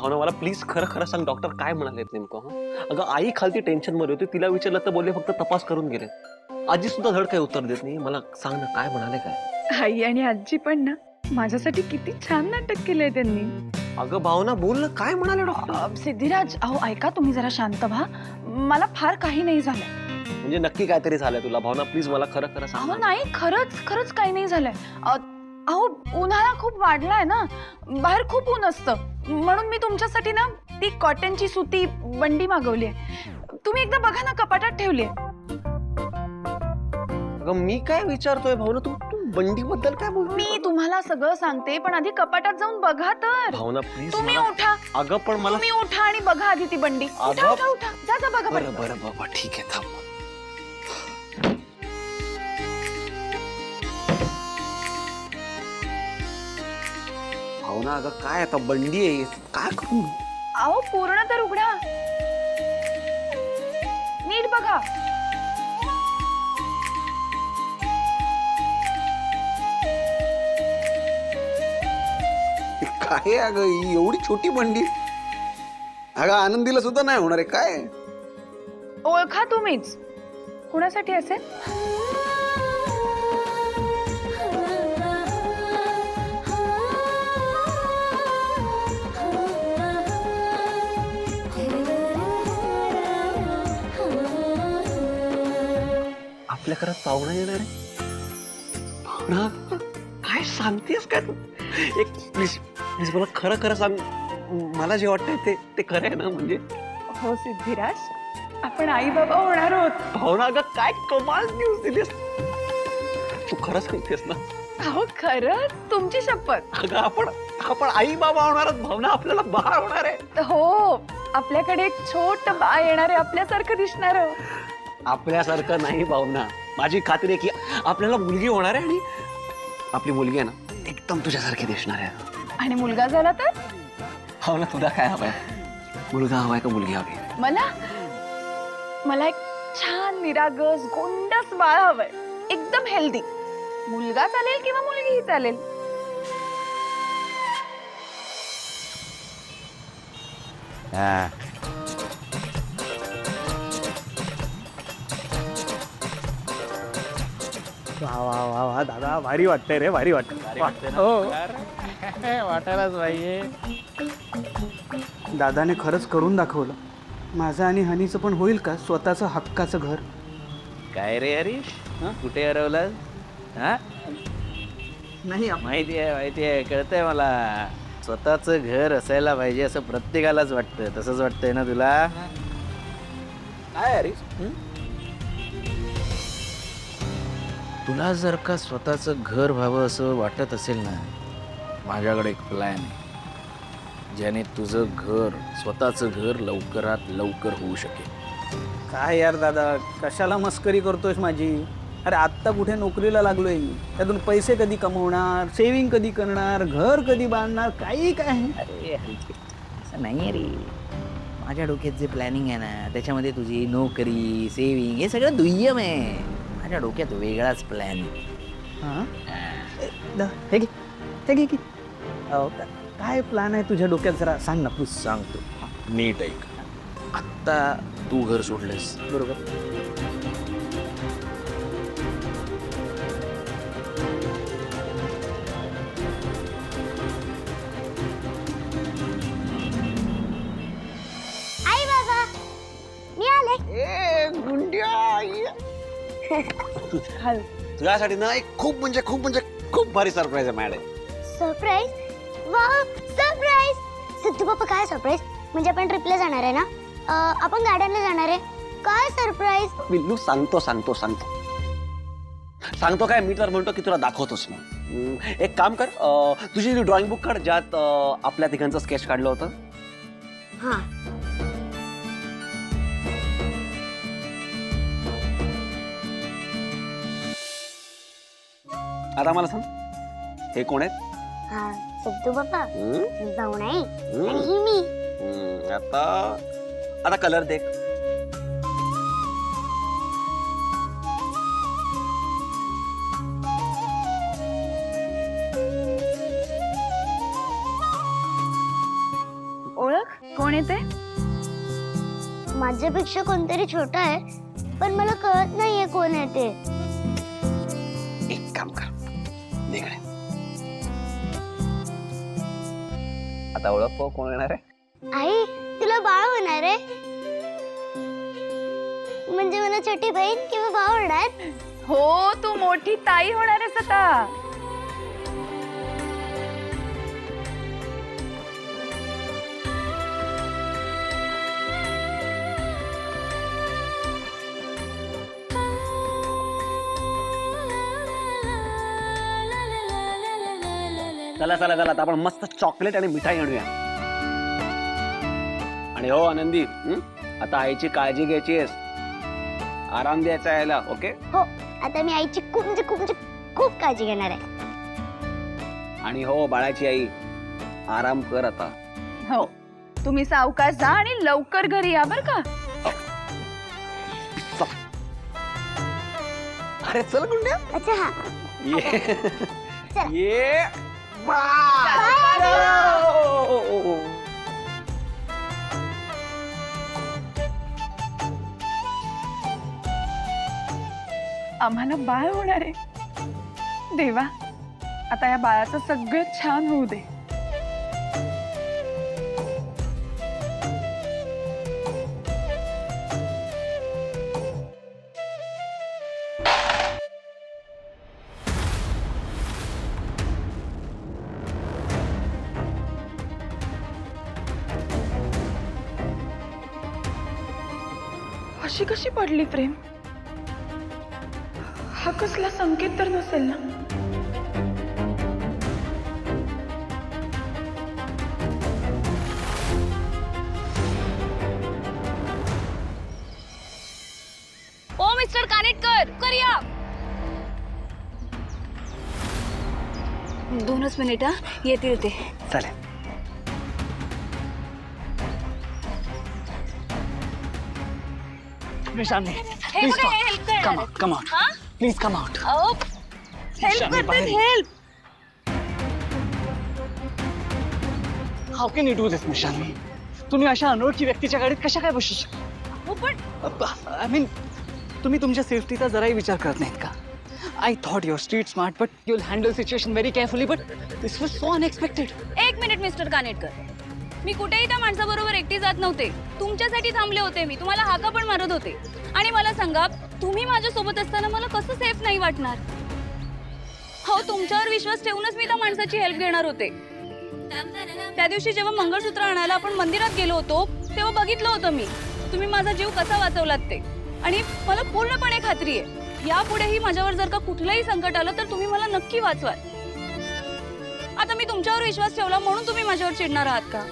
भावना मला प्लीज खरं खरं सांग, डॉक्टर काय म्हणालेत नेमकं? अगं आई खालती टेन्शन मध्ये होती, तिला विचारलं तर बोलले फक्त तपास करून गेले. आजी सुद्धा धड काही उत्तर देत नाही. मला सांग ना काय म्हणाले काय? आई आणि आजी पण ना माझ्यासाठी किती छान नाटक केलंय त्यांनी. अगं भावना बोल ना, काय म्हणाले डॉक्टर? सिद्धिराज अहो ऐका, तुम्ही जरा शांत व्हा. मला फार काही नाही झालंय. म्हणजे नक्की काहीतरी झालंय तुला? भावना प्लीज मला खरं खरं अहो सांग. नाही, खरंच खरंच काही नाही झालंय. अहो उन्हाळा खूप वाढलाय ना, बाहेर खूप ऊन असतं, म्हणून मी तुमच्यासाठी ना ती कॉटनची सुती बंडी मागवली आहे. तुम्ही एकदा बघा ना, कपाटात ठेवली आहे. अगं मी काय विचारतोय भावना, तू तू बंडी बद्दल काय बोल? मी तुम्हाला सगळं सांगते, पण आधी कपाटात जाऊन बघा तर. भावना प्लीज तुम्ही उठा. अगं पण मला तुम्ही उठा आणि बघा आधी ती बंडी. उठा उठा उठा, जा जा बघा. बरं बरं बाबा ठीक आहे, थांब. भावना अगं काय आता बंडी आहे, काय करू? अहो पूर्ण तर उघडा, नीट बघा. काय अगं ही एवढी छोटी बंडी? अगं आनंदीला सुद्धा नाही होणार आहे काय? ओळखा तुम्हीच, कुणासाठी असेल? आपल्या घरात पाहुणा येणार आहे? पाहुणा? काय सांगतेस काय तू? एक प्लीज प्लीज मला खरं खरं सांग, मला जे वाटतंय ते ते खरं आहे ना? म्हणजे हो सिद्धिराज, आपण आई बाबा होणार आहोत. भावना अगं काय कमाल न्यूज दिलीस. तू खरं सांगतेस ना? अहो खरंच, तुमची शपथ. अगं आपण आपण आई बाबा होणार आहोत भावना, आपल्याला बाळ होणार आहे. हो, आपल्याकडे एक छोट बाळ येणार आहे, आपल्यासारखं दिसणार. आपल्यासारखं नाही भावना, माझी खात्री आहे की आपल्याला मुलगी होणार आहे, आणि आपली मुलगी आहे ना एकदम तुझ्यासारखी दिसणार आहे. आणि मुलगा झाला तर? भावना तुला काय हवंय? मुलगा हवाय का मुलगी हवी? मला एक छान निरागस गोंडस बाळ हवंय, एकदम हेल्दी. मुलगा चालेल किंवा मुलगीही चालेल. वा वा वा वा दादा, भारी वाटतंय रे, भारी वाटतंय. हो वाटायलाच पाहिजे. दादाने खरंच करून दाखवलं. माझं आणि हनीचं पण होईल का स्वतःचं हक्काचं घर? काय रे हरीश, कुठे हरवलं? हा नाही माहिती आहे कळतंय मला. स्वतःचं घर असायला पाहिजे असं प्रत्येकालाच वाटतं. तसंच वाटतंय ना तुला? काय हरीश? तुला जर का स्वतःचं घर व्हावं असं वाटत असेल ना, माझ्याकडे एक प्लॅन आहे ज्याने तुझं घर, स्वतःचं घर लवकरात लवकर होऊ शकेल. काय यार दादा, कशाला मस्करी करतोयस माझी? अरे आत्ता कुठे नोकरीला लागलोय मी, त्यातून पैसे कधी कमवणार, सेव्हिंग कधी करणार, घर कधी बांधणार, काही काय? अरे असं नाही रे, माझ्या डोक्यात जे प्लॅनिंग आहे ना त्याच्यामध्ये तुझी नोकरी, सेव्हिंग हे सगळं दुय्यम आहे. माझ्या डोक्यात वेगळाच प्लॅन आहे. हां हे घे, ते घे की. काय प्लॅन आहे तुझ्या डोक्यात, जरा सांग ना प्लीज. सांगतो नीट ऐक. आत्ता तू घर सोडलंस बरोबर, आई बाबा मी आले. तुझ्यासाठी ना एक खूप भारी सरप्राईज आहे madam. Surprise? Wow surprise. Siddhu Bappa काय सरप्राईज? म्हणजे आपण ट्रिपला जाणार आहे ना? आपण गार्डनला जाणार आहे. काय सरप्राईज? बिल्लू सांगतो काय, मी तर म्हणतो की तुला दाखवतोस मग. एक काम कर, तुझी ड्रॉइंग बुक काढ ज्यात आपल्या तिघांचं स्केच काढलं होतं. हा आता मला सांग, हे कोण आहेत? हा सिद्धू बाप्पा, हम्म? जाऊ नाही हम्म? आणि ही मी. आता कलर देख. ओळख कोण येते? माझ्यापेक्षा कोणतरी छोटा आहे, पण मला कळत नाहीये कोण आहे ते. एक काम कर, निघणे. आता ओळख कोण येणार आहे? आई, तुला बाळ होणार आहे? म्हणजे मला छोटी बहीण किंवा भाऊ होणार? हो, तू मोठी ताई होणार आहेस आता. चला चला चला, आता आपण मस्त चॉकलेट आणि मिठाई आणूया. आणि हो आनंदी, आता आईची काळजी घ्यायची आहेस, आराम द्यायचा यायला. ओके? हो, आता मी आईची खूप काळजी घेणार आहे. आणि हो बाळाची आई, आराम कर आता. हो, तुम्ही सावकाश जा आणि लवकर घरी या बर का. अरे चल गुंड्या. अच्छा हा. ये चला. ये आम्हाला बाळ होणार आहे. देवा, आता या बाळाचं सगळं छान होऊ दे. अशी कशी पडली प्रेम? हा कसला संकेत तर नसेल ना? ओ मिस्टर कानेटकर, करूया. 2 मिनिट येतील ते. चालेल. निशांनी, हे बघा, हे हेल्प करणार. come out. हा? Please come out. अहो, हेल्प करतात, help. How can you do this निशांनी? तुम्ही अशा अनोळखी व्यक्तीच्या गाडीत कशा काय बसू शकता? हो पण आय मीन, तुम्ही तुमच्या सेफ्टीचा जराही विचार करत नाहीत का? I thought your street smart, but you will handle situation very carefully, but this was so unexpected. 1 minute mister Kanetkar, मी कुठेही त्या माणसाबरोबर एकटी जात नव्हते. तुमच्यासाठी थांबले होते मी, तुम्हाला हाका पण मारत होते. आणि मला सांगा, तुम्ही माझ्या सोबत असताना मला कसं सेफ नाही वाटणार? हो, तुमच्यावर विश्वास ठेवूनच मी त्या माणसाची हेल्प घेणार होते. त्या दिवशी जेव्हा मंगळसूत्र आणायला आपण मंदिरात गेलो होतो, तेव्हा बघितलं होतं मी तुम्ही माझा जीव कसा वाचवलात ते. आणि मला पूर्णपणे खात्री आहे, यापुढेही माझ्यावर जर का कुठलंही संकट आलं तर तुम्ही मला नक्की वाचवाल. आता मी तुमच्यावर विश्वास ठेवला म्हणून तुम्ही माझ्यावर चिडणार आहात का?